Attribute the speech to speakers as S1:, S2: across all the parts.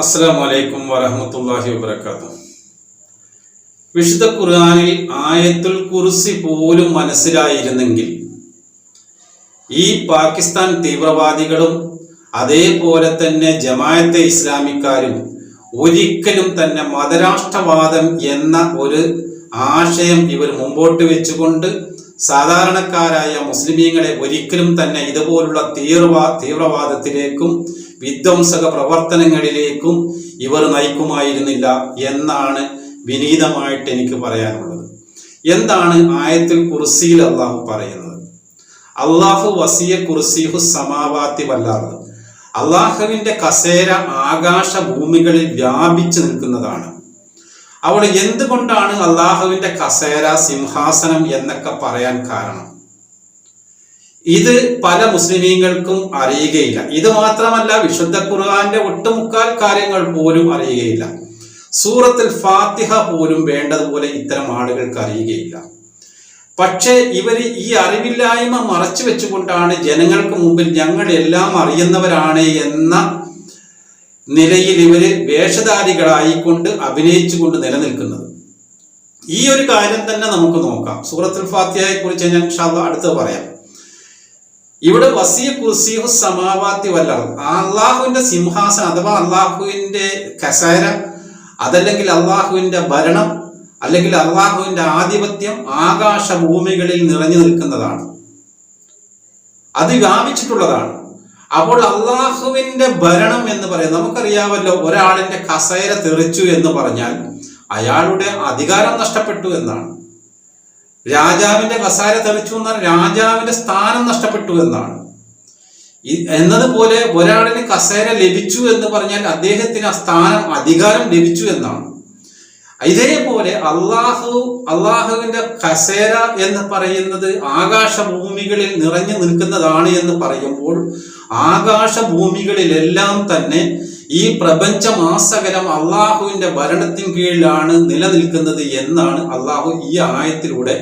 S1: അസ്സലാമു അലൈക്കും വറഹ്മത്തുള്ളാഹി വബറകാതുഹു. വിശുദ്ധ ഖുർആനിൽ ആയത്തുൽ കുർസി പോലും മനസ്സിലായിരുന്നെങ്കിൽ ഈ പാകിസ്ഥാൻ തീവ്രവാദികളും അതേപോലെ തന്നെ ജമാഅത്തെ ഇസ്ലാമിക്കാരും ഒരിക്കലും തന്നെ മതരാഷ്ട്രവാദം എന്ന ഒരു ആശയം ഇവർ മുമ്പോട്ട് വെച്ചുകൊണ്ട് സാധാരണക്കാരായ മുസ്ലിമീങ്ങളെ ഒരിക്കലും തന്നെ ഇതുപോലുള്ള തീവ്രവാദത്തിലേക്കും വിധ്വംസക പ്രവർത്തനങ്ങളിലേക്കും ഇവർ നയിക്കുമായിരുന്നില്ല എന്നാണ് വിനീതമായിട്ട് എനിക്ക് പറയാനുള്ളത്. എന്താണ് ആയത്തുൽ കുർസിയിൽ അള്ളാഹു പറയുന്നത്? അള്ളാഹു വസിയ കുർസിഹു സമാവാത്തി വല്ലാർദ്. അള്ളാഹുവിന്റെ കസേര ആകാശ ഭൂമികളിൽ വ്യാപിച്ചു നിൽക്കുന്നതാണ്. അവിടെ എന്തുകൊണ്ടാണ് അള്ളാഹുവിന്റെ കസേര, സിംഹാസനം എന്നൊക്കെ പറയാൻ കാരണം? ഇത് പല മുസ്ലിമീങ്ങൾക്കും അറിയുകയില്ല. ഇത് മാത്രമല്ല, വിശുദ്ധ ഖുർആന്റെ ഒട്ടുമുക്കാൽ കാര്യങ്ങൾ പോലും അറിയുകയില്ല. സൂറത്തുൽ ഫാത്തിഹ പോലും വേണ്ടതുപോലെ ഇത്തരം ആളുകൾക്ക് അറിയുകയില്ല. പക്ഷേ ഇവര് ഈ അറിവില്ലായ്മ മറച്ചു വെച്ചുകൊണ്ടാണ് ജനങ്ങൾക്ക് മുമ്പിൽ ഞങ്ങൾ എല്ലാം അറിയുന്നവരാണ് എന്ന നിലയിൽ ഇവര് വേഷധാരികളായിക്കൊണ്ട് അഭിനയിച്ചുകൊണ്ട് നിലനിൽക്കുന്നത്. ഈ ഒരു കാര്യം തന്നെ നമുക്ക് നോക്കാം. സൂറത്തുൽ ഫാത്തിഹയെ കുറിച്ച് ഞാൻ ഇൻഷാ അല്ലാഹ് അടുത്ത് പറയാം. ഇവിടെ വസിയ കുർസിഹു സമാവാത്തി വല്ലർദ്, അള്ളാഹുവിന്റെ സിംഹാസനം അഥവാ അള്ളാഹുവിന്റെ കസേര, അതല്ലെങ്കിൽ അള്ളാഹുവിന്റെ ഭരണം, അല്ലെങ്കിൽ അള്ളാഹുവിന്റെ ആധിപത്യം ആകാശ ഭൂമികളിൽ നിറഞ്ഞു നിൽക്കുന്നതാണ്. അത് വ്യാപിച്ചിട്ടുള്ളതാണ്. അപ്പോൾ അള്ളാഹുവിന്റെ ഭരണം എന്ന് പറയുന്നത് നമുക്കറിയാമല്ലോ. ഒരാളിന്റെ കസേര തെറിച്ചു എന്ന് പറഞ്ഞാൽ അയാളുടെ അധികാരം നഷ്ടപ്പെട്ടു എന്നാണ്. രാജാവിന്റെ കസേര തെറിച്ചു എന്നാൽ രാജാവിന്റെ സ്ഥാനം നഷ്ടപ്പെട്ടു എന്നാണ്. എന്നതുപോലെ ഒരാളിന് കസേര ലഭിച്ചു എന്ന് പറഞ്ഞാൽ അദ്ദേഹത്തിന് ആ സ്ഥാനം, അധികാരം ലഭിച്ചു എന്നാണ്. ഇതേപോലെ അള്ളാഹുവിന്റെ കസേര എന്ന് പറയുന്നത് ആകാശ ഭൂമികളിൽ നിറഞ്ഞു നിൽക്കുന്നതാണ് എന്ന് പറയുമ്പോൾ ആകാശ ഭൂമികളിലെല്ലാം തന്നെ ഈ പ്രപഞ്ചമാസകലം അള്ളാഹുവിന്റെ ഭരണത്തിന് കീഴിലാണ് നിലനിൽക്കുന്നത് എന്നാണ് അള്ളാഹു ഈ ആയത്തിലൂടെ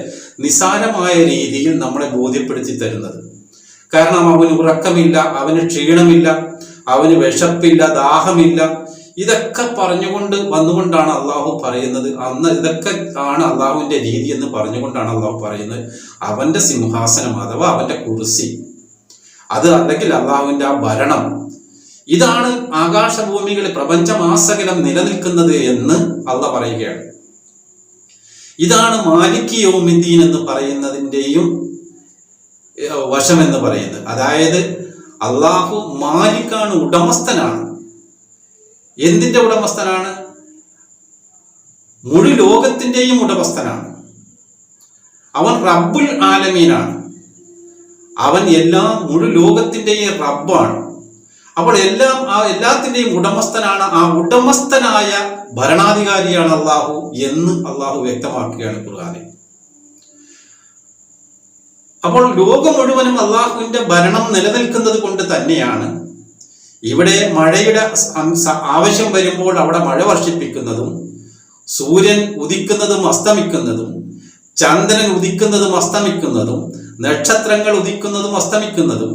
S1: നിസാരമായ രീതിയിൽ നമ്മളെ ബോധ്യപ്പെടുത്തി തരുന്നത്. കാരണം അവന് ഉറക്കമില്ല, അവന് ക്ഷീണമില്ല, അവന് വിശപ്പില്ല, ദാഹമില്ല. ഇതൊക്കെ വന്നുകൊണ്ടാണ് അള്ളാഹു പറയുന്നത്. ഇതൊക്കെ ആണ് അള്ളാഹുവിന്റെ രീതി എന്ന് പറഞ്ഞുകൊണ്ടാണ് അള്ളാഹു പറയുന്നത് അവന്റെ സിംഹാസനം അഥവാ അവന്റെ കുർസി, അത് അല്ലെങ്കിൽ അള്ളാഹുവിന്റെ ആ ഭരണം, ഇതാണ് ആകാശഭൂമികളിൽ പ്രപഞ്ചമാസകലം നിലനിൽക്കുന്നത് എന്ന് അള്ളാഹ് പറയുകയാണ്. ഇതാണ് മാലിക് യൗമിദ്ദീൻ എന്ന് പറയുന്നതിൻ്റെയും വശം എന്ന് പറയുന്നത്. അതായത് അള്ളാഹു മാലിക്കാണ്, ഉടമസ്ഥനാണ്. എന്തിന്റെ ഉടമസ്ഥനാണ്? മുഴു ലോകത്തിന്റെയും ഉടമസ്ഥനാണ്. അവൻ റബ്ബുൽ ആലമീനാണ്. അവൻ മുഴു ലോകത്തിന്റെയും റബ്ബാണ്. അപ്പോൾ എല്ലാത്തിന്റെയും ഉടമസ്ഥനാണ്. ആ ഉടമസ്ഥനായ ഭരണാധികാരിയാണ് അള്ളാഹു എന്ന് അള്ളാഹു വ്യക്തമാക്കുകയാണ് ഖുർആനിൽ. അപ്പോൾ ലോകം മുഴുവനും അള്ളാഹുവിന്റെ ഭരണം നിലനിൽക്കുന്നത് കൊണ്ട് തന്നെയാണ് ഇവിടെ മഴയുടെ ആവശ്യം വരുമ്പോൾ അവിടെ മഴ വർഷിപ്പിക്കുന്നതും, സൂര്യൻ ഉദിക്കുന്നതും അസ്തമിക്കുന്നതും, ചന്ദ്രൻ ഉദിക്കുന്നതും അസ്തമിക്കുന്നതും, നക്ഷത്രങ്ങൾ ഉദിക്കുന്നതും അസ്തമിക്കുന്നതും,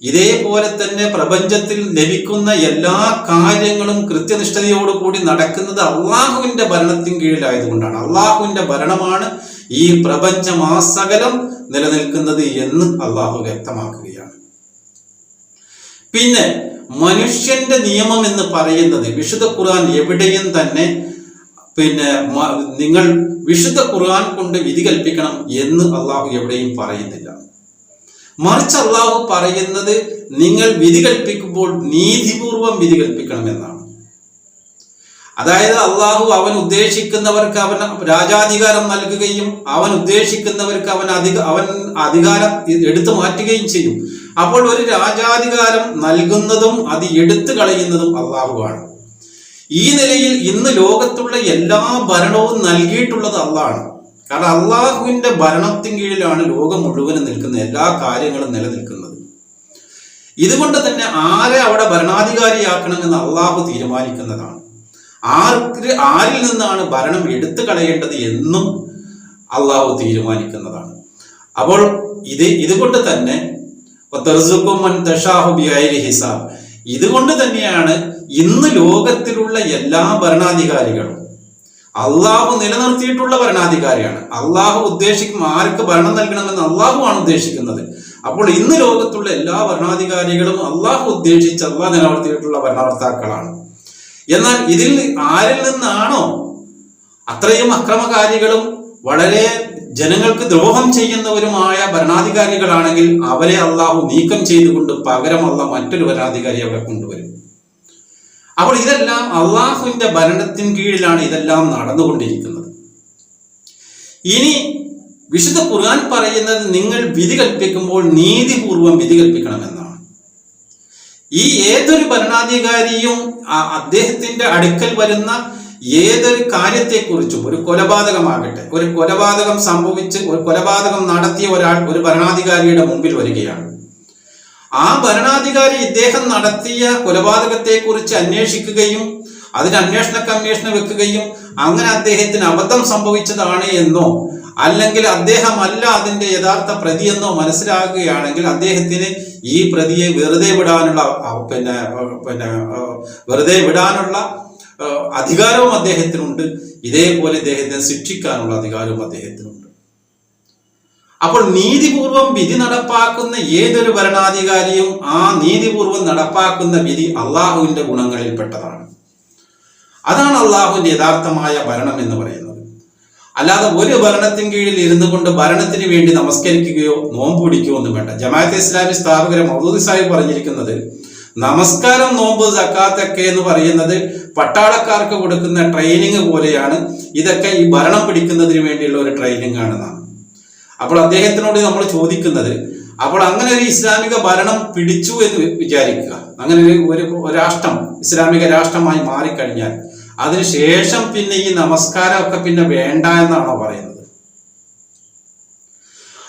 S1: ഇതേപോലെ തന്നെ പ്രപഞ്ചത്തിൽ ലഭിക്കുന്ന എല്ലാ കാര്യങ്ങളും കൃത്യനിഷ്ഠതയോടുകൂടി നടക്കുന്നത് അള്ളാഹുവിന്റെ ഭരണത്തിന് കീഴിലായതുകൊണ്ടാണ്. അള്ളാഹുവിന്റെ ഭരണമാണ് ഈ പ്രപഞ്ചമാസകലം നിലനിൽക്കുന്നത് എന്ന് അള്ളാഹു വ്യക്തമാക്കുകയാണ്. പിന്നെ മനുഷ്യന്റെ നിയമം എന്ന് പറയുന്നത് വിശുദ്ധ ഖുർആൻ എവിടെയും തന്നെ നിങ്ങൾ വിശുദ്ധ ഖുർആൻ കൊണ്ട് വിധി കൽപ്പിക്കണം എന്ന് അള്ളാഹു എവിടെയും പറയുന്നില്ല. മറിച്ച് അള്ളാഹു പറയുന്നത് നിങ്ങൾ വിധി കൽപ്പിക്കുമ്പോൾ നീതിപൂർവം വിധി കൽപ്പിക്കണം എന്നാണ്. അതായത് അള്ളാഹു അവൻ ഉദ്ദേശിക്കുന്നവർക്ക് അവൻ രാജാധികാരം നൽകുകയും അവൻ ഉദ്ദേശിക്കുന്നവർക്ക് അവൻ അധികാരം എടുത്തു മാറ്റുകയും ചെയ്യും. അപ്പോൾ ഒരു രാജാധികാരം നൽകുന്നതും അത് എടുത്തു കളയുന്നതും അള്ളാഹുവാണ്. ഈ നിലയിൽ ഇന്ന് ലോകത്തുള്ള എല്ലാ ഭരണവും നൽകിയിട്ടുള്ളത് അള്ളാഹാണ്. കാരണം അള്ളാഹുവിന്റെ ഭരണത്തിന് കീഴിലാണ് ലോകം മുഴുവനും നിൽക്കുന്ന എല്ലാ കാര്യങ്ങളും നിലനിൽക്കുന്നത്. ഇതുകൊണ്ട് തന്നെ ആരെ അവിടെ ഭരണാധികാരിയാക്കണമെന്ന് അള്ളാഹു തീരുമാനിക്കുന്നതാണ്. ആരിൽ നിന്നാണ് ഭരണം എടുത്തു കളയേണ്ടത് എന്നും അള്ളാഹു തീരുമാനിക്കുന്നതാണ്. അപ്പോൾ ഇതുകൊണ്ട് തന്നെ ഇതുകൊണ്ട് തന്നെയാണ് ഇന്ന് ലോകത്തിലുള്ള എല്ലാ ഭരണാധികാരികളും അള്ളാഹു നിലനിർത്തിയിട്ടുള്ള ഭരണാധികാരിയാണ്. അള്ളാഹു ഉദ്ദേശിക്കും ആർക്ക് ഭരണം നൽകണമെന്ന് അള്ളാഹുവാണ് ഉദ്ദേശിക്കുന്നത്. അപ്പോൾ ഇന്ന് ലോകത്തുള്ള എല്ലാ ഭരണാധികാരികളും അള്ളാഹു ഉദ്ദേശിച്ച് അള്ളാഹു നിലനിർത്തിയിട്ടുള്ള ഭരണകർത്താക്കളാണ്. എന്നാൽ ഇതിൽ ആരിൽ നിന്നാണോ അത്രയും അക്രമകാരികളും വളരെ ജനങ്ങൾക്ക് ദ്രോഹം ചെയ്യുന്നവരുമായ ഭരണാധികാരികളാണെങ്കിൽ അവരെ അള്ളാഹു നീക്കം ചെയ്തുകൊണ്ട് പകരം അള്ളാഹു മറ്റൊരു ഭരണാധികാരി അവിടെ കൊണ്ടുവരും. അപ്പോൾ ഇതെല്ലാം അള്ളാഹുവിന്റെ ഭരണത്തിന് കീഴിലാണ് ഇതെല്ലാം നടന്നുകൊണ്ടിരിക്കുന്നത്. ഇനി വിശുദ്ധ ഖുർആൻ പറയുന്നത് നിങ്ങൾ വിധി കൽപ്പിക്കുമ്പോൾ നീതിപൂർവം വിധി കൽപ്പിക്കണമെന്നാണ്. ഈ ഏതൊരു ഭരണാധികാരിയും അദ്ദേഹത്തിന്റെ അടുക്കൽ വരുന്ന ഏതൊരു കാര്യത്തെക്കുറിച്ചും, ഒരു കൊലപാതകമാകട്ടെ, ഒരു കൊലപാതകം സംഭവിച്ച് ഒരു കൊലപാതകം നടത്തിയ ഒരാൾ ഒരു ഭരണാധികാരിയുടെ മുമ്പിൽ വരികയാണ്. ആ ഭരണാധികാരി ഇദ്ദേഹം നടത്തിയ കൊലപാതകത്തെക്കുറിച്ച് അന്വേഷിക്കുകയും അതിന് അന്വേഷണ കമ്മീഷനെ വെക്കുകയും അങ്ങനെ അദ്ദേഹത്തിന് അബദ്ധം സംഭവിച്ചതാണ് എന്നോ അല്ലെങ്കിൽ അദ്ദേഹമല്ല അതിന്റെ യഥാർത്ഥ പ്രതി എന്നോ മനസ്സിലാക്കുകയാണെങ്കിൽ അദ്ദേഹത്തിന് ഈ പ്രതിയെ വെറുതെ വിടാനുള്ള അധികാരവും അദ്ദേഹത്തിനുണ്ട്. ഇതേപോലെ അദ്ദേഹത്തെ ശിക്ഷിക്കാനുള്ള അധികാരവും അദ്ദേഹത്തിനുണ്ട്. അപ്പോൾ നീതിപൂർവം വിധി നടപ്പാക്കുന്ന ഏതൊരു ഭരണാധികാരിയും ആ നീതിപൂർവം നടപ്പാക്കുന്ന വിധി അള്ളാഹുവിന്റെ ഗുണങ്ങളിൽപ്പെട്ടതാണ്. അതാണ് അള്ളാഹുവിന്റെ യഥാർത്ഥമായ ഭരണം എന്ന് പറയുന്നത്. അല്ലാതെ ഒരു ഭരണത്തിന് കീഴിൽ ഇരുന്നു കൊണ്ട് ഭരണത്തിന് വേണ്ടി നമസ്കരിക്കുകയോ നോമ്പ് പിടിക്കുകയോ ഒന്നും വേണ്ട. ജമാഅത്തെ ഇസ്ലാമി സ്ഥാപകരെ മൗദൂദി സാഹിബ് പറഞ്ഞിരിക്കുന്നത് നമസ്കാരം, നോമ്പ്, സക്കാത്തൊക്കെ എന്ന് പറയുന്നത് പട്ടാളക്കാർക്ക് കൊടുക്കുന്ന ട്രെയിനിങ് പോലെയാണ്. ഇതൊക്കെ ഈ ഭരണം പിടിക്കുന്നതിന് വേണ്ടിയുള്ള ഒരു ട്രെയിനിങ് ആണെന്നാണ്. അപ്പോൾ അദ്ദേഹത്തിനോട് നമ്മൾ ചോദിക്കുന്നത്, അപ്പോൾ അങ്ങനെ ഒരു ഇസ്ലാമിക ഭരണം പിടിച്ചു എന്ന് വിചാരിക്കുക, അങ്ങനെ ഒരു രാഷ്ട്രം ഇസ്ലാമിക രാഷ്ട്രമായി മാറിക്കഴിഞ്ഞാൽ അതിനുശേഷം പിന്നെ ഈ നമസ്കാരമൊക്കെ പിന്നെ വേണ്ട എന്നാണോ പറയുന്നത്?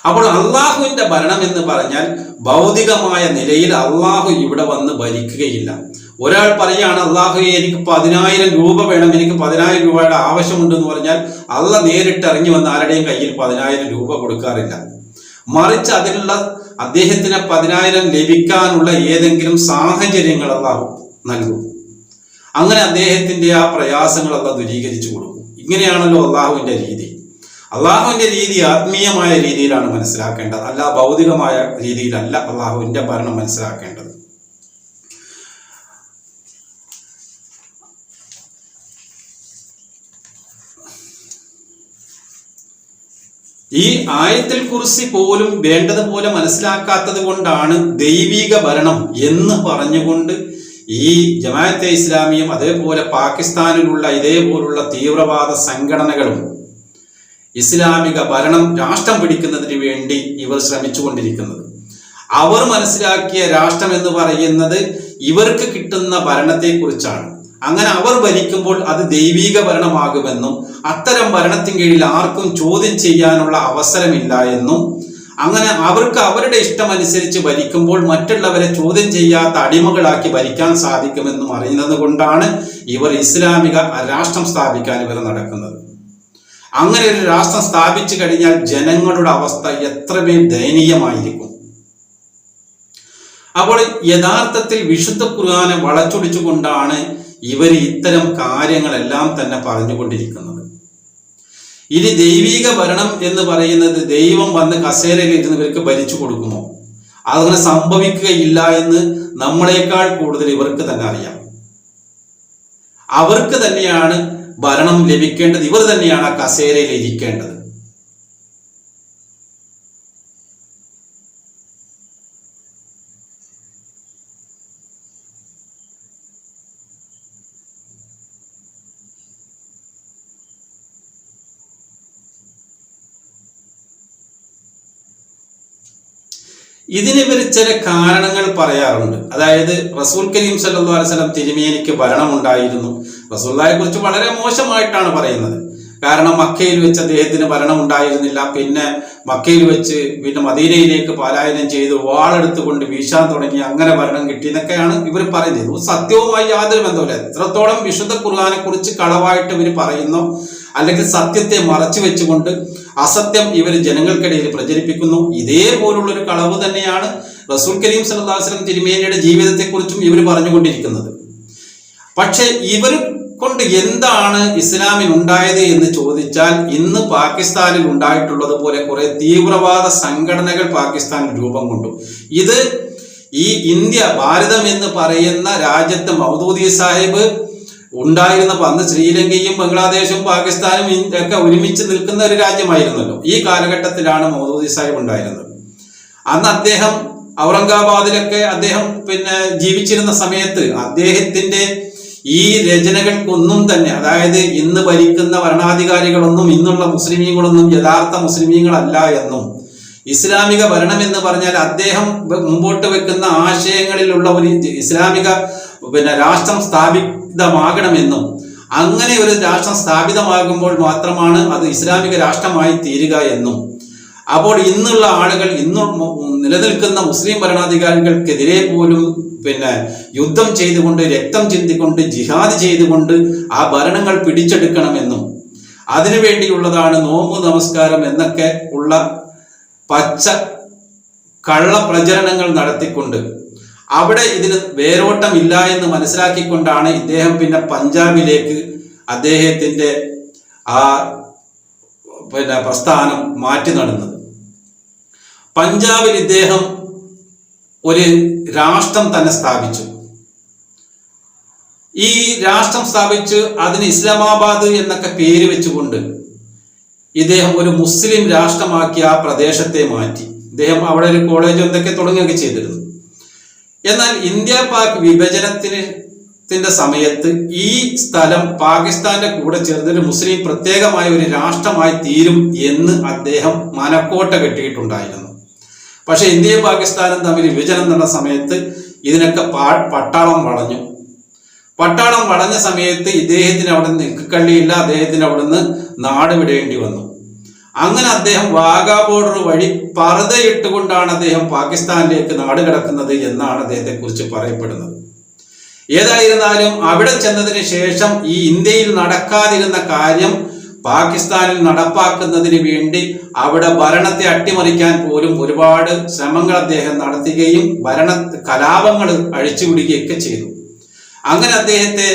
S1: അപ്പോൾ അള്ളാഹുവിന്റെ ഭരണം എന്ന് പറഞ്ഞാൽ ഭൗതികമായ നിലയിൽ അള്ളാഹു ഇവിടെ വന്ന് ഭരിക്കുകയില്ല. ഒരാൾ പറയുകയാണ്, അള്ളാഹു എനിക്ക് 10,000 രൂപ വേണം, എനിക്ക് 10,000 രൂപയുടെ ആവശ്യമുണ്ട് എന്ന് പറഞ്ഞാൽ അള്ളാഹ് നേരിട്ട് ഇറങ്ങി വന്ന് ആരുടെയും കയ്യിൽ 10,000 രൂപ കൊടുക്കാറില്ല. മറിച്ച് അതിനുള്ള അദ്ദേഹത്തിന് 10,000 ലഭിക്കാനുള്ള ഏതെങ്കിലും സാഹചര്യങ്ങൾ അള്ളാഹു നൽകും. അങ്ങനെ അദ്ദേഹത്തിന്റെ ആ പ്രയാസങ്ങൾ അള്ളാഹ് ദൂരീകരിച്ചു കൊടുക്കും. ഇങ്ങനെയാണല്ലോ അള്ളാഹുവിന്റെ രീതി. അള്ളാഹുവിന്റെ രീതി ആത്മീയമായ രീതിയിലാണ് മനസ്സിലാക്കേണ്ടത്, അല്ല ഭൗതികമായ രീതിയിലല്ല അള്ളാഹുവിന്റെ ഭരണം മനസ്സിലാക്കേണ്ടത്. ഈ ആയത്തുൽ കുർസി പോലും വേണ്ടതുപോലെ മനസ്സിലാക്കാത്തത് കൊണ്ടാണ് ദൈവിക ഭരണം എന്ന് പറഞ്ഞുകൊണ്ട് ഈ ജമാഅത്തെ ഇസ്ലാമിയും അതേപോലെ പാകിസ്ഥാനിലുള്ള ഇതേപോലുള്ള തീവ്രവാദ സംഘടനകളും ഇസ്ലാമിക ഭരണം രാഷ്ട്രം പിടിക്കുന്നതിന് വേണ്ടി ഇവർ ശ്രമിച്ചുകൊണ്ടിരിക്കുന്നത്. അവർ മനസ്സിലാക്കിയ രാഷ്ട്രം എന്ന് പറയുന്നത് ഇവർക്ക് കിട്ടുന്ന ഭരണത്തെക്കുറിച്ചാണ്. അങ്ങനെ അവർ ഭരിക്കുമ്പോൾ അത് ദൈവിക ഭരണമാകുമെന്നും അത്തരം ഭരണത്തിന് കീഴിൽ ആർക്കും ചോദ്യം ചെയ്യാനുള്ള അവസരമില്ല എന്നും അങ്ങനെ അവർക്ക് അവരുടെ ഇഷ്ടമനുസരിച്ച് ഭരിക്കുമ്പോൾ മറ്റുള്ളവരെ ചോദ്യം ചെയ്യാത്ത അടിമകളാക്കി ഭരിക്കാൻ സാധിക്കുമെന്നും അറിയുന്നത് കൊണ്ടാണ് ഇവർ ഇസ്ലാമിക രാഷ്ട്രം സ്ഥാപിക്കാൻ ഇവർ നടക്കുന്നത്. അങ്ങനെ ഒരു രാഷ്ട്രം സ്ഥാപിച്ചു കഴിഞ്ഞാൽ ജനങ്ങളുടെ അവസ്ഥ എത്രമേൽ ദയനീയമായിരിക്കും. അപ്പോൾ യഥാർത്ഥത്തിൽ വിശുദ്ധ ഖുർആനെ വളച്ചൊടിച്ചുകൊണ്ടാണ് ഇവർ ഇത്തരം കാര്യങ്ങളെല്ലാം തന്നെ പറഞ്ഞുകൊണ്ടിരിക്കുന്നത്. ഇനി ദൈവിക ഭരണം എന്ന് പറയുന്നത് ദൈവം വന്ന് കസേരയിൽ ഇരുന്ന് ഇവർക്ക് ഭരിച്ചു കൊടുക്കുമോ? അതങ്ങനെ സംഭവിക്കുകയില്ല എന്ന് നമ്മളെക്കാൾ കൂടുതൽ ഇവർക്ക് തന്നെ അറിയാം. അവർക്ക് തന്നെയാണ് ഭരണം ലഭിക്കേണ്ടത്, ഇവർ തന്നെയാണ് ആ കസേരയിൽ ഇരിക്കേണ്ടത്. ഇതിന് ഇവർ ചില കാരണങ്ങൾ പറയാറുണ്ട്. അതായത് റസൂൽ കരീം സല്ലല്ലാഹു അലൈഹി വസല്ലം തിരുമേനിക്ക് ഭരണമുണ്ടായിരുന്നു. റസൂലുള്ളാഹിയെ കുറിച്ച് വളരെ മോശമായിട്ടാണ് പറയുന്നത്. കാരണം മക്കയിൽ വെച്ച് അദ്ദേഹത്തിന് ഭരണം ഉണ്ടായിരുന്നില്ല. പിന്നെ മക്കയിൽ വെച്ച് പിന്നെ മദീനയിലേക്ക് പലായനം ചെയ്ത് വാളെടുത്തുകൊണ്ട് വീശാൻ തുടങ്ങി, അങ്ങനെ ഭരണം കിട്ടി എന്നൊക്കെയാണ് ഇവർ പറയുന്നത്. സത്യവുമായി യാതൊരു ബന്ധവുമില്ല. എത്രത്തോളം വിശുദ്ധ ഖുർആനെ കുറിച്ച് കളവായിട്ട് ഇവർ പറയുന്നു, അല്ലെങ്കിൽ സത്യത്തെ മറച്ചു വെച്ചുകൊണ്ട് അസത്യം ഇവർ ജനങ്ങൾക്കിടയിൽ പ്രചരിപ്പിക്കുന്നു. ഇതേപോലുള്ളൊരു കളവ് തന്നെയാണ് റസൂൽ കരീം സല്ലല്ലാഹു അലൈഹി വസല്ലം തിരുമേനിയുടെ ജീവിതത്തെക്കുറിച്ചും ഇവർ പറഞ്ഞുകൊണ്ടിരിക്കുന്നത്. പക്ഷെ ഇവർ കൊണ്ട് എന്താണ് ഇസ്ലാമിൽ ഉണ്ടായത് എന്ന് ചോദിച്ചാൽ, ഇന്ന് പാകിസ്ഥാനിൽ ഉണ്ടായിട്ടുള്ളത് പോലെ കുറെ തീവ്രവാദ സംഘടനകൾ പാകിസ്ഥാനിൽ രൂപം കൊണ്ടു. ഇത് ഈ ഇന്ത്യ, ഭാരതം എന്ന് പറയുന്ന രാജ്യത്ത് മൗദൂദി സാഹിബ് ഉണ്ടായിരുന്നപ്പോൾ, അന്ന് ശ്രീലങ്കയും ബംഗ്ലാദേശും പാകിസ്ഥാനും ഒക്കെ ഒരുമിച്ച് നിൽക്കുന്ന ഒരു രാജ്യമായിരുന്നല്ലോ. ഈ കാലഘട്ടത്തിലാണ് മൗദൂദി സാഹിബ് ഉണ്ടായിരുന്നത്. അന്ന് അദ്ദേഹം ഔറംഗാബാദിലൊക്കെ അദ്ദേഹം ജീവിച്ചിരുന്ന സമയത്ത് അദ്ദേഹത്തിന്റെ ഈ രചനകൾക്കൊന്നും തന്നെ, അതായത് ഇന്ന് ഭരിക്കുന്ന ഭരണാധികാരികളൊന്നും ഇന്നുള്ള മുസ്ലിമീങ്ങളൊന്നും യഥാർത്ഥ മുസ്ലിമീങ്ങളല്ല എന്നും, ഇസ്ലാമിക ഭരണം എന്ന് പറഞ്ഞാൽ അദ്ദേഹം മുമ്പോട്ട് വെക്കുന്ന ആശയങ്ങളിലുള്ള ഒരു ഇസ്ലാമിക രാഷ്ട്രം സ്ഥാപിതമാകണമെന്നും, അങ്ങനെ ഒരു രാഷ്ട്രം സ്ഥാപിതമാകുമ്പോൾ മാത്രമാണ് അത് ഇസ്ലാമിക രാഷ്ട്രമായി തീരുക എന്നും, അപ്പോൾ ഇന്നുള്ള ആളുകൾ, ഇന്ന് നിലനിൽക്കുന്ന മുസ്ലിം ഭരണാധികാരികൾക്കെതിരെ പോലും യുദ്ധം ചെയ്തുകൊണ്ട്, രക്തം ചിന്തിക്കൊണ്ട്, ജിഹാദ് ചെയ്തുകൊണ്ട് ആ ഭരണങ്ങൾ പിടിച്ചെടുക്കണമെന്നും, അതിനുവേണ്ടിയുള്ളതാണ് നോമ്പ് നമസ്കാരം എന്നൊക്കെ ഉള്ള പച്ച കള്ള പ്രചരണങ്ങൾ നടത്തിക്കൊണ്ട് അവിടെ ഇതിന് വേരോട്ടമില്ല എന്ന് മനസ്സിലാക്കിക്കൊണ്ടാണ് ഇദ്ദേഹം പഞ്ചാബിലേക്ക് അദ്ദേഹത്തിന്റെ ആ പ്രസ്ഥാനം മാറ്റി നടന്നത്. പഞ്ചാബിൽ ഇദ്ദേഹം ഒരു രാഷ്ട്രം തന്നെ സ്ഥാപിച്ചു. ഈ രാഷ്ട്രം സ്ഥാപിച്ച് അതിന് ഇസ്ലാമാബാദ് എന്നൊക്കെ പേര് വെച്ചുകൊണ്ട് ഇദ്ദേഹം ഒരു മുസ്ലിം രാഷ്ട്രമാക്കി ആ പ്രദേശത്തെ മാറ്റി. ഇദ്ദേഹം അവിടെ ഒരു കോളേജ് എന്തൊക്കെ തുടങ്ങുകയൊക്കെ ചെയ്തിരുന്നു. എന്നാൽ ഇന്ത്യ പാക് വിഭജനത്തിന്റെ സമയത്ത് ഈ സ്ഥലം പാകിസ്ഥാന്റെ കൂടെ ചേർന്നൊരു മുസ്ലിം പ്രത്യേകമായ ഒരു രാഷ്ട്രമായി തീരും എന്ന് അദ്ദേഹം മനക്കോട്ട കെട്ടിയിട്ടുണ്ടായിരുന്നു. പക്ഷെ ഇന്ത്യയും പാകിസ്ഥാനും തമ്മിൽ വിഭജനം നടന്ന സമയത്ത് ഇതിനൊക്കെ പട്ടാളം വളഞ്ഞു. പട്ടാളം വളഞ്ഞ സമയത്ത് ഇദ്ദേഹത്തിന് അവിടെ നിൽക്കള്ളിയില്ല, അദ്ദേഹത്തിന് അവിടുന്ന് നാട് വിടേണ്ടി വന്നു. അങ്ങനെ അദ്ദേഹം വാഗാ ബോർഡർ വഴി പർദ്ദയിട്ടുകൊണ്ടാണ് അദ്ദേഹം പാകിസ്ഥാനിലേക്ക് നാട് കടക്കുന്നത് എന്നാണ് അദ്ദേഹത്തെ കുറിച്ച് പറയപ്പെടുന്നത്. ഏതായിരുന്നാലും അവിടെ ചെന്നതിന് ശേഷം ഈ ഇന്ത്യയിൽ നടക്കാതിരുന്ന കാര്യം പാകിസ്ഥാനിൽ നടപ്പാക്കുന്നതിന് വേണ്ടി അവിടെ ഭരണത്തെ അട്ടിമറിക്കാൻ പോലും ഒരുപാട് ശ്രമങ്ങൾ അദ്ദേഹം നടത്തുകയും കലാപങ്ങൾ അഴിച്ചുവിടുകയൊക്കെ ചെയ്തു. അങ്ങനെ അദ്ദേഹത്തെ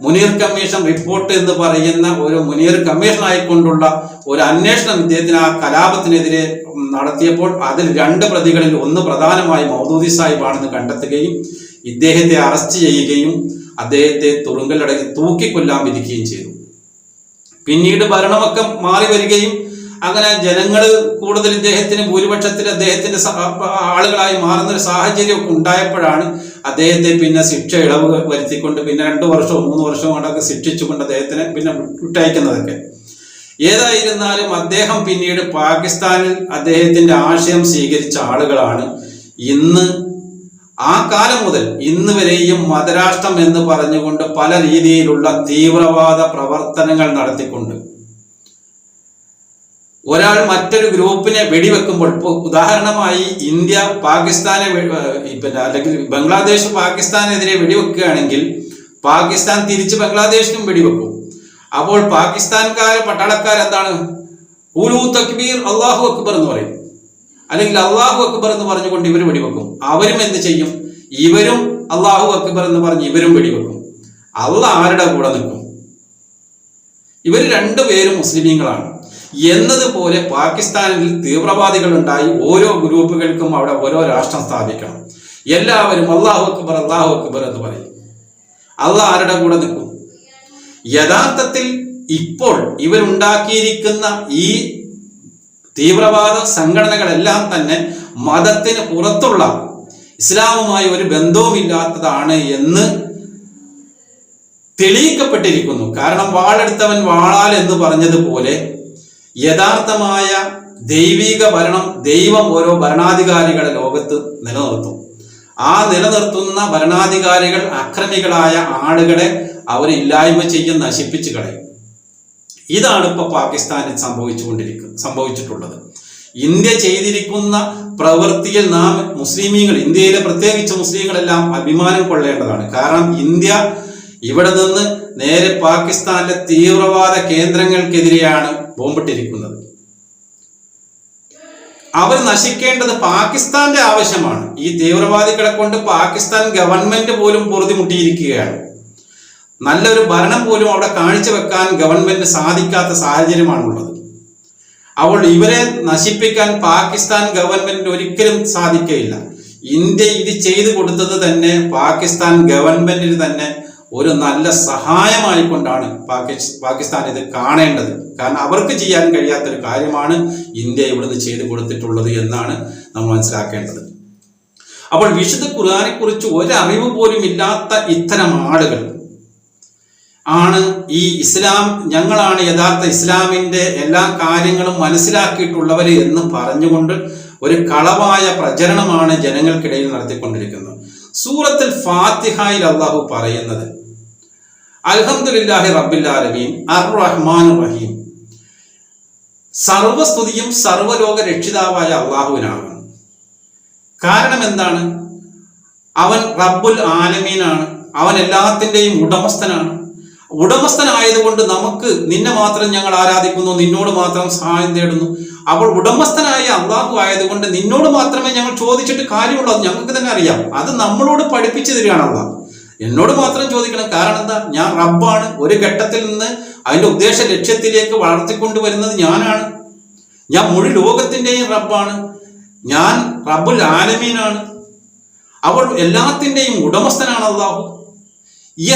S1: മുനീർ കമ്മീഷൻ റിപ്പോർട്ട് എന്ന് പറയുന്ന ഒരു മുനീർ കമ്മീഷൻ ആയിക്കൊണ്ടുള്ള ഒരു അന്വേഷണം ഇദ്ദേഹത്തിന് ആ കലാപത്തിനെതിരെ നടത്തിയപ്പോൾ അതിൽ 2 പ്രതികളിൽ ഒന്ന് പ്രധാനമായി മൗദൂദി സാഹിബാണെന്ന് കണ്ടെത്തുകയും ഇദ്ദേഹത്തെ അറസ്റ്റ് ചെയ്യുകയും അദ്ദേഹത്തെ തുറുങ്കലടക്കി തൂക്കിക്കൊല്ലാൻ വിധിക്കുകയും ചെയ്തു. പിന്നീട് ഭരണമൊക്കെ മാറി വരികയും അങ്ങനെ ജനങ്ങൾ കൂടുതൽ ഇദ്ദേഹത്തിന് ഭൂരിപക്ഷത്തിൽ അദ്ദേഹത്തിന്റെ ആളുകളായി മാറുന്ന ഒരു സാഹചര്യമൊക്കെ ഉണ്ടായപ്പോഴാണ് അദ്ദേഹത്തെ ശിക്ഷ ഇളവ് വരുത്തിക്കൊണ്ട് 2 വർഷമോ 3 വർഷമോ കൊണ്ടൊക്കെ ശിക്ഷിച്ചുകൊണ്ട് അദ്ദേഹത്തിനെ വിട്ടയക്കുന്നതൊക്കെ. ഏതായിരുന്നാലും അദ്ദേഹം പിന്നീട് പാകിസ്ഥാനിൽ അദ്ദേഹത്തിന്റെ ആശയം സ്വീകരിച്ച ആളുകളാണ് ഇന്ന് ആ കാലം മുതൽ ഇന്ന് വരെയും മതരാഷ്ട്രം എന്ന് പറഞ്ഞുകൊണ്ട് പല രീതിയിലുള്ള തീവ്രവാദ പ്രവർത്തനങ്ങൾ നടത്തിക്കൊണ്ട് ഒരാൾ മറ്റൊരു ഗ്രൂപ്പിനെ വെടിവെക്കുമ്പോൾ, ഉദാഹരണമായി ഇന്ത്യ പാകിസ്ഥാനെ അല്ലെങ്കിൽ ബംഗ്ലാദേശ് പാകിസ്ഥാനെതിരെ വെടിവെക്കുകയാണെങ്കിൽ പാകിസ്ഥാൻ തിരിച്ച് ബംഗ്ലാദേശിനും വെടിവെക്കും. അപ്പോൾ പട്ടാളക്കാർ എന്താണ് ഊലു തക്ബീർ അള്ളാഹു അക്ബർ എന്ന് പറയും, അല്ലെങ്കിൽ അള്ളാഹു അക്ബർ എന്ന് പറഞ്ഞുകൊണ്ട് ഇവർ വെടിവെക്കും. അവരും എന്ത് ചെയ്യും? ഇവരും അള്ളാഹു അക്ബർ എന്ന് പറഞ്ഞ് ഇവരും വെടിവെക്കും. അള്ളാഹ് ആരുടെ കൂടെ നിൽക്കും? ഇവർ 2 പേരും മുസ്ലിമീങ്ങളാണ് എന്നതുപോലെ പാകിസ്ഥാനിൽ തീവ്രവാദികൾ ഉണ്ടായി. ഓരോ ഗ്രൂപ്പുകൾക്കും അവിടെ ഓരോ രാഷ്ട്രം സ്ഥാപിക്കണം. എല്ലാവരും അള്ളാഹു അക്ബർ എന്ന് പറയും. അള്ളാഹ് ആരുടെ കൂടെ നിൽക്കും? യഥാർത്ഥത്തിൽ ഇപ്പോൾ ഇവരുണ്ടാക്കിയിരിക്കുന്ന ഈ തീവ്രവാദ സംഘടനകളെല്ലാം തന്നെ മതത്തിന് പുറത്തുള്ള, ഇസ്ലാമുമായി ഒരു ബന്ധവുമില്ലാത്തതാണ് എന്ന് തെളിയിക്കപ്പെട്ടിരിക്കുന്നു. കാരണം വാളെടുത്തവൻ വാളാൽ എന്ന് പറഞ്ഞതുപോലെ യഥാർത്ഥമായ ദൈവിക ഭരണം ദൈവം ഓരോ ഭരണാധികാരികളെ ലോകത്ത് നിലനിർത്തും. ആ നിലനിർത്തുന്ന ഭരണാധികാരികൾ അക്രമികളായ ആളുകളെ അവരില്ലായ്മ ചെയ്യും, നശിപ്പിച്ചു കളയും. ഇതാണ് ഇപ്പൊ പാകിസ്ഥാനിൽ സംഭവിച്ചിട്ടുള്ളത്. ഇന്ത്യ ചെയ്തിരിക്കുന്ന പ്രവൃത്തിയിൽ നാം മുസ്ലിമീങ്ങൾ, ഇന്ത്യയിലെ പ്രത്യേകിച്ച് മുസ്ലിങ്ങളെല്ലാം അഭിമാനം കൊള്ളേണ്ടതാണ്. കാരണം ഇന്ത്യ ഇവിടെ നിന്ന് നേരെ പാകിസ്ഥാനിലെ തീവ്രവാദ കേന്ദ്രങ്ങൾക്കെതിരെയാണ് ബോംബിട്ടിരിക്കുന്നത്. അവർ നശിക്കേണ്ടത് പാകിസ്ഥാന്റെ ആവശ്യമാണ്. ഈ തീവ്രവാദികളെ കൊണ്ട് പാകിസ്ഥാൻ ഗവൺമെന്റ് പോലും പൊറുതിമുട്ടിയിരിക്കുകയാണ്. നല്ലൊരു ഭരണം പോലും അവിടെ കാഴ്ചവെക്കാൻ ഗവൺമെന്റ് സാധിക്കാത്ത സാഹചര്യമാണുള്ളത്. അപ്പോൾ ഇവരെ നശിപ്പിക്കാൻ പാകിസ്ഥാൻ ഗവൺമെന്റ് ഒരിക്കലും സാധിക്കുകയില്ല. ഇന്ത്യ ഇത് ചെയ്തു കൊടുത്തത് തന്നെ പാകിസ്ഥാൻ ഗവൺമെന്റിന് തന്നെ ഒരു നല്ല സഹായമായിക്കൊണ്ടാണ് പാകിസ്ഥാൻ ഇത് കാണേണ്ടത്. കാരണം അവർക്ക് ചെയ്യാൻ കഴിയാത്തൊരു കാര്യമാണ് ഇന്ത്യ ഇവിടുന്ന് ചെയ്തു കൊടുത്തിട്ടുള്ളത് എന്നാണ് നമ്മൾ മനസ്സിലാക്കേണ്ടത്. അപ്പോൾ വിശുദ്ധ ഖുർആനെ കുറിച്ച് ഒരറിവ് പോലും ഇല്ലാത്ത ഇത്തരം ആളുകൾ ആണ് ഈ ഇസ്ലാം, ഞങ്ങളാണ് യഥാർത്ഥ ഇസ്ലാമിന്റെ എല്ലാ കാര്യങ്ങളും മനസ്സിലാക്കിയിട്ടുള്ളവര് എന്ന് പറഞ്ഞുകൊണ്ട് ഒരു കളവായ പ്രചരണമാണ് ജനങ്ങൾക്കിടയിൽ നടത്തിക്കൊണ്ടിരിക്കുന്നത്. സൂറത്തുൽ ഫാത്തിഹയിൽ അല്ലാഹു പറയുന്നത് അൽഹംദുലില്ലാഹി റബ്ബിൽ ആലമീൻ അർ-റഹ്മാനിർ റഹീം, സർവസ്തുതിയും സർവലോക രക്ഷിതാവായ അള്ളാഹുവിനാണ്. കാരണം എന്താണ്? അവൻ റബ്ബുൽ ആലമീനാണ്, അവൻ എല്ലാത്തിൻ്റെയും ഉടമസ്ഥനാണ്. ഉടമസ്ഥനായതുകൊണ്ട് നമുക്ക് നിന്നെ മാത്രം ഞങ്ങൾ ആരാധിക്കുന്നു, നിന്നോട് മാത്രം സഹായം തേടുന്നു. അപ്പോൾ ഉടമസ്ഥനായ അള്ളാഹു ആയതുകൊണ്ട് നിന്നോട് മാത്രമേ ഞങ്ങൾ ചോദിച്ചിട്ട് കാര്യമുള്ളൂ. അത് ഞങ്ങൾക്ക് തന്നെ അറിയാം. അത് നമ്മളോട് പഠിപ്പിച്ചു തരികയാണ് അള്ളാഹ്. എന്നോട് മാത്രം ചോദിക്കണം. കാരണം എന്താ? ഞാൻ റബ്ബാണ്. ഒരു ഘട്ടത്തിൽ നിന്ന് അതിന്റെ ഉദ്ദേശ ലക്ഷ്യത്തിലേക്ക് വളർത്തിക്കൊണ്ടുവരുന്നത് ഞാനാണ്. ഞാൻ മുഴു ലോകത്തിന്റെയും റബ്ബാണ്. ഞാൻ റബ്ബുൽ ആലമീനാണ്. അപ്പോൾ എല്ലാത്തിന്റെയും ഉടമസ്ഥനാണ് അള്ളാഹു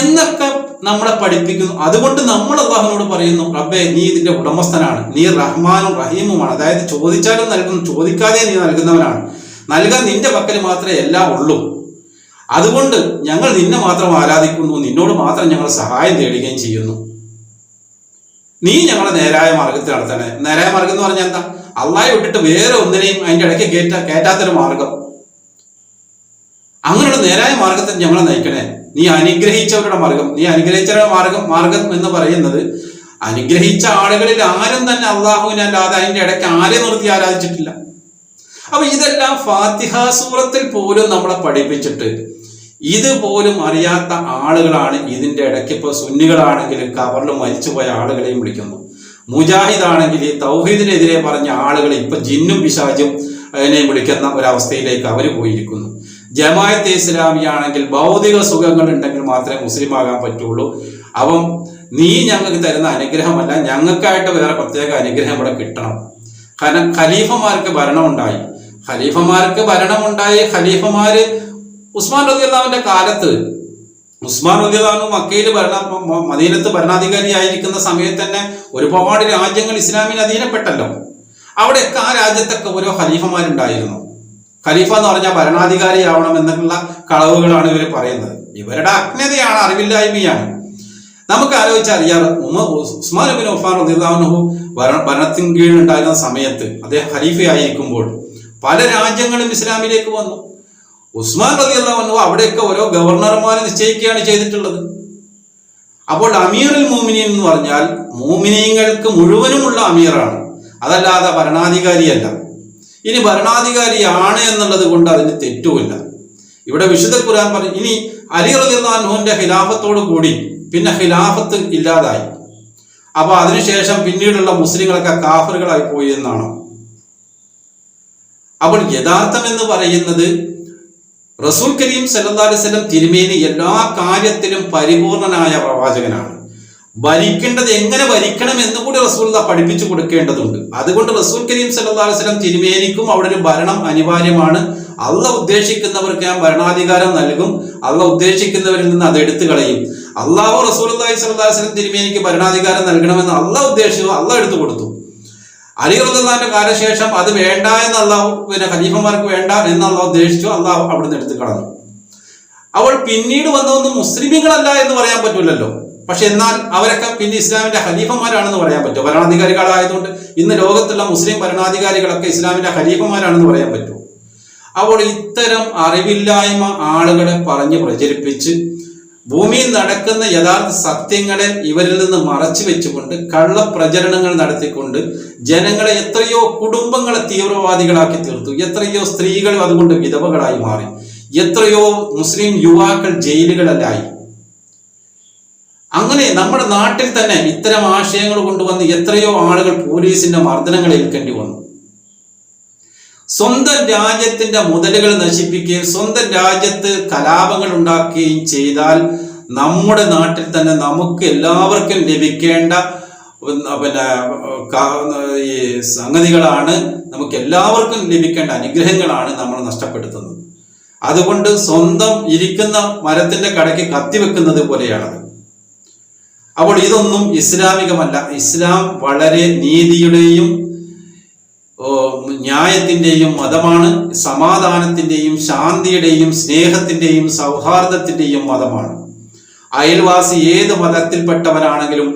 S1: എന്നൊക്കെ നമ്മളെ പഠിപ്പിക്കുന്നു. അതുകൊണ്ട് നമ്മൾ അള്ളാഹുവിനോട് പറയുന്നു, റബ്ബേ നീ ഇതിന്റെ ഉടമസ്ഥനാണ്, നീ റഹ്മാനും റഹീമുമാണ്. അതായത് ചോദിച്ചാലും നൽകുന്നു, ചോദിക്കാതെ നീ നൽകുന്നവനാണ്. നൽകാൻ നിന്റെ പക്കൽ മാത്രമേ എല്ലാം ഉള്ളൂ. അതുകൊണ്ട് ഞങ്ങൾ നിന്നെ മാത്രം ആരാധിക്കുന്നു, നിന്നോട് മാത്രം ഞങ്ങൾ സഹായം തേടുകയും ചെയ്യുന്നു. നീ ഞങ്ങളെ നേരായ മാർഗത്തിൽ നടത്തണേ. നേരായ മാർഗം എന്ന് പറഞ്ഞാൽ എന്താ? അള്ളാഹെ വിട്ടിട്ട് വേറെ ഒന്നിനെയും അതിന്റെ ഇടയ്ക്ക് കയറ്റാത്തൊരു മാർഗം. അങ്ങനെയുള്ള നേരായ മാർഗത്തിൽ ഞങ്ങളെ നയിക്കണേ. നീ അനുഗ്രഹിച്ചവരുടെ മാർഗം. നീ അനുഗ്രഹിച്ചവരുടെ മാർഗം എന്ന് പറയുന്നത്, അനുഗ്രഹിച്ച ആളുകളിൽ ആരും തന്നെ അള്ളാഹുവിനെ അല്ലാതെ അതിന്റെ ഇടയ്ക്ക് ആരെ നിർത്തി ആരാധിച്ചിട്ടില്ല. അപ്പൊ ഇതെല്ലാം ഫാത്തിഹ സൂറത്തിൽ പോലും നമ്മളെ പഠിപ്പിച്ചിട്ട് ഇതുപോലും അറിയാത്ത ആളുകളാണ് ഇതിന്റെ ഇടയ്ക്ക് ഇപ്പൊ സുന്നികളാണെങ്കിൽ ഖബറിൽ മരിച്ചുപോയ ആളുകളെയും വിളിക്കുന്നു. മുജാഹിദ് ആണെങ്കിൽ ഈ തൗഹീദിനെതിരെ പറഞ്ഞ ആളുകൾ ഇപ്പൊ ജിന്നും പിശാചും അതിനെ വിളിക്കുന്ന ഒരവസ്ഥയിലേക്ക് അവർ പോയിരിക്കുന്നു. ജമാഅത്തെ ഇസ്ലാമി ആണെങ്കിൽ ഭൗതിക സുഖങ്ങൾ ഉണ്ടെങ്കിൽ മാത്രമേ മുസ്ലിം ആകാൻ പറ്റുള്ളൂ. അപ്പം നീ ഞങ്ങൾക്ക് തരുന്ന അനുഗ്രഹമല്ല, ഞങ്ങൾക്കായിട്ട് വേറെ പ്രത്യേക അനുഗ്രഹം ഇവിടെ കിട്ടണം. കാരണം ഖലീഫമാർക്ക് ഭരണമുണ്ടായി. ഖലീഫമാര് ഉസ്മാൻ റളിയല്ലാഹുവിന്റെ കാലത്ത്, ഉസ്മാൻ റളിയല്ലാഹു മക്കയിൽ മദീനത്ത് ഭരണാധികാരി ആയിരിക്കുന്ന സമയത്ത് തന്നെ ഒരുപാട് രാജ്യങ്ങൾ ഇസ്ലാമിന് അധീനപ്പെട്ടല്ലോ. അവിടെയൊക്കെ ആ രാജ്യത്തൊക്കെ ഓരോ ഖലീഫമാരുണ്ടായിരുന്നു. ഖലീഫ എന്ന് പറഞ്ഞാൽ ഭരണാധികാരി ആവണം എന്നുള്ള കളവുകളാണ് ഇവർ പറയുന്നത്. ഇവരുടെ അജ്ഞതയാണ്, അറിവില്ലായ്മയാണ്. നമുക്ക് ആലോചിച്ചറിയാം, ഉസ്മാൻ ഇബ്നു അഫ്ഫാൻ റളിയല്ലാഹു അൻഹു ഭരണത്തിന് കീഴിലുണ്ടായിരുന്ന സമയത്ത് അദ്ദേഹം ഖലീഫയായിരിക്കുമ്പോൾ പല രാജ്യങ്ങളും ഇസ്ലാമിലേക്ക് വന്നു. ഉസ്മാൻ റളിയല്ലാഹു അൻഹു അവിടെയൊക്കെ ഓരോ ഗവർണർമാരെ നിശ്ചയിക്കുകയാണ് ചെയ്തിട്ടുള്ളത്. അപ്പോൾ അമീറുൽ മുഅ്മിനീൻ എന്ന് പറഞ്ഞാൽ മുഅ്മിനീങ്ങൾക്ക് മുഴുവനുമുള്ള അമീറാണ്, അതല്ലാതെ ഭരണാധികാരിയല്ല. ഇനി ഭരണാധികാരിയാണ് എന്നുള്ളത് കൊണ്ട് അതിന് തെറ്റുമില്ല. ഇവിടെ വിശുദ്ധ ഖുർആൻ പറഞ്ഞു, ഇനി അലി റളിയല്ലാഹു അൻഹുവിന്റെ ഖിലാഫത്തോടു കൂടി പിന്നെ ഖിലാഫത്ത് ഇല്ലാതായി. അപ്പൊ അതിനുശേഷം പിന്നീടുള്ള മുസ്ലിങ്ങളൊക്കെ കാഫറുകളായി പോയി എന്നാണ്. അപ്പോൾ യഥാർത്ഥം എന്ന് പറയുന്നത് റസൂൽ കരീം സല്ലല്ലാഹു അലൈഹി വസല്ലം തിരുമേനി എല്ലാ കാര്യത്തിലും പരിപൂർണനായ പ്രവാചകനാണ്. ഭരിക്കേണ്ടത് എങ്ങനെ ഭരിക്കണം എന്ന് കൂടി റസൂൽ പഠിപ്പിച്ചു കൊടുക്കേണ്ടതുണ്ട്. അതുകൊണ്ട് റസൂൽ കരീം സല്ലല്ലാഹു അലൈഹി വസല്ലം തിരുമേനിക്കും അവിടെ ഒരു ഭരണം അനിവാര്യമാണ്. അള്ളാഹ് ഉദ്ദേശിക്കുന്നവർക്ക് ഞാൻ ഭരണാധികാരം നൽകും, അള്ളാഹ് ഉദ്ദേശിക്കുന്നവരിൽ നിന്ന് അത് എടുത്തു കളയും. അള്ളാഹു റസൂലുള്ളാഹി സ്വല്ലല്ലാഹു അലൈഹി വസല്ലം തിരുമേനിക്ക് ഭരണാധികാരം നൽകണമെന്ന് അള്ളാഹ് ഉദ്ദേശിച്ചു, അള്ളാഹ് എടുത്തു കൊടുത്തു. അലി റളിയല്ലാഹുവിന്റെ കാലശേഷം അത് വേണ്ട എന്ന് അള്ളാഹു, പിന്നെ ഖലീഫമാർക്ക് വേണ്ട എന്ന് അള്ളാഹു ഉദ്ദേശിച്ചു, അള്ളാഹു അവിടുന്ന് എടുത്തു കളഞ്ഞു. അവൾ പിന്നീട് വന്നതൊന്നും മുസ്ലിമീങ്ങളല്ല എന്ന് പറയാൻ പറ്റൂലല്ലോ. പക്ഷെ എന്നാൽ അവരൊക്കെ പിന്നെ ഇസ്ലാമിന്റെ ഖലീഫമാരാണെന്ന് പറയാൻ പറ്റും. ഭരണാധികാരികളായതുകൊണ്ട് ഇന്ന് ലോകത്തുള്ള മുസ്ലിം ഭരണാധികാരികളൊക്കെ ഇസ്ലാമിന്റെ ഖലീഫമാരാണെന്ന് പറയാൻ പറ്റും. അപ്പോൾ ഇത്തരം അറിവില്ലായ്മ ആളുകളെ പറഞ്ഞ് പ്രചരിപ്പിച്ച് ഭൂമിയിൽ നടക്കുന്ന യഥാർത്ഥ സത്യങ്ങളെ ഇവരിൽ നിന്ന് മറച്ചു വെച്ചുകൊണ്ട് കള്ളപ്രചരണങ്ങൾ നടത്തിക്കൊണ്ട് ജനങ്ങളെ, എത്രയോ കുടുംബങ്ങളെ തീവ്രവാദികളാക്കി തീർത്തു. എത്രയോ സ്ത്രീകൾ അതുകൊണ്ട് വിധവകളായി മാറി. എത്രയോ മുസ്ലിം യുവാക്കൾ ജയിലുകളിലായി. അങ്ങനെ നമ്മുടെ നാട്ടിൽ തന്നെ ഇത്തരം ആശയങ്ങൾ കൊണ്ടുവന്ന് എത്രയോ ആളുകൾ പോലീസിന്റെ മർദ്ദനങ്ങൾ ഏൽക്കേണ്ടി വന്നു. സ്വന്തം രാജ്യത്തിന്റെ മുതലുകൾ നശിപ്പിക്കുകയും സ്വന്തം രാജ്യത്ത് കലാപങ്ങൾ ഉണ്ടാക്കുകയും ചെയ്താൽ നമ്മുടെ നാട്ടിൽ തന്നെ നമുക്ക് എല്ലാവർക്കും ലഭിക്കേണ്ട ഈ സംഗതികളാണ്, നമുക്ക് എല്ലാവർക്കും ലഭിക്കേണ്ട അനുഗ്രഹങ്ങളാണ് നമ്മൾ നഷ്ടപ്പെടുത്തുന്നത്. അതുകൊണ്ട് സ്വന്തം ഇരിക്കുന്ന മരത്തിന്റെ കടയ്ക്ക് കത്തിവെക്കുന്നത് പോലെയാണത്. അപ്പോൾ ഇതൊന്നും ഇസ്ലാമികമല്ല. ഇസ്ലാം വളരെ നീതിയുടെയും ന്യായത്തിന്റെയും മതമാണ്. സമാധാനത്തിന്റെയും ശാന്തിയുടെയും സ്നേഹത്തിന്റെയും സൗഹാർദ്ദത്തിന്റെയും മതമാണ്. അയൽവാസി ഏത് മതത്തിൽപ്പെട്ടവനാണെങ്കിലും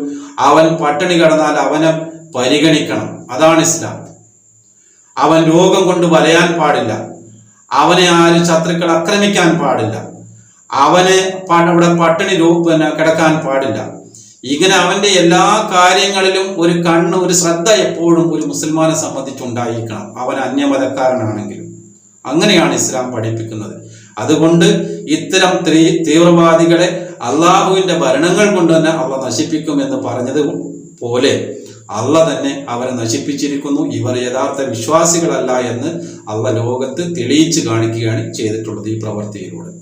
S1: അവൻ പട്ടിണി കിടന്നാൽ അവനെ പരിഗണിക്കണം. അതാണ് ഇസ്ലാം. അവൻ രോഗം കൊണ്ട് വലയാൻ പാടില്ല, അവനെ ആരും ശത്രുക്കൾ ആക്രമിക്കാൻ പാടില്ല, അവന് അവിടെ പട്ടിണി കിടക്കാൻ പാടില്ല. ഇങ്ങനെ അവന്റെ എല്ലാ കാര്യങ്ങളിലും ഒരു കണ്ണ്, ഒരു ശ്രദ്ധ എപ്പോഴും ഒരു മുസൽമാനെ സംബന്ധിച്ചുണ്ടായിരിക്കണം, അവൻ അന്യമതക്കാരനാണെങ്കിലും. അങ്ങനെയാണ് ഇസ്ലാം പഠിപ്പിക്കുന്നത്. അതുകൊണ്ട് ഇത്തരം തീവ്രവാദികളെ അള്ളാഹുവിന്റെ ഭരണങ്ങൾ കൊണ്ട് തന്നെ അള്ളാഹ് നശിപ്പിക്കുമെന്ന് പറഞ്ഞത് പോലെ അള്ളാഹ് തന്നെ അവരെ നശിപ്പിച്ചിരിക്കുന്നു. ഇവർ യഥാർത്ഥ വിശ്വാസികളല്ല എന്ന് അള്ളാഹ് ലോകത്ത് തെളിയിച്ചു കാണിക്കുകയാണ് ചെയ്തിട്ടുള്ളത് ഈ പ്രവൃത്തിയിലൂടെ.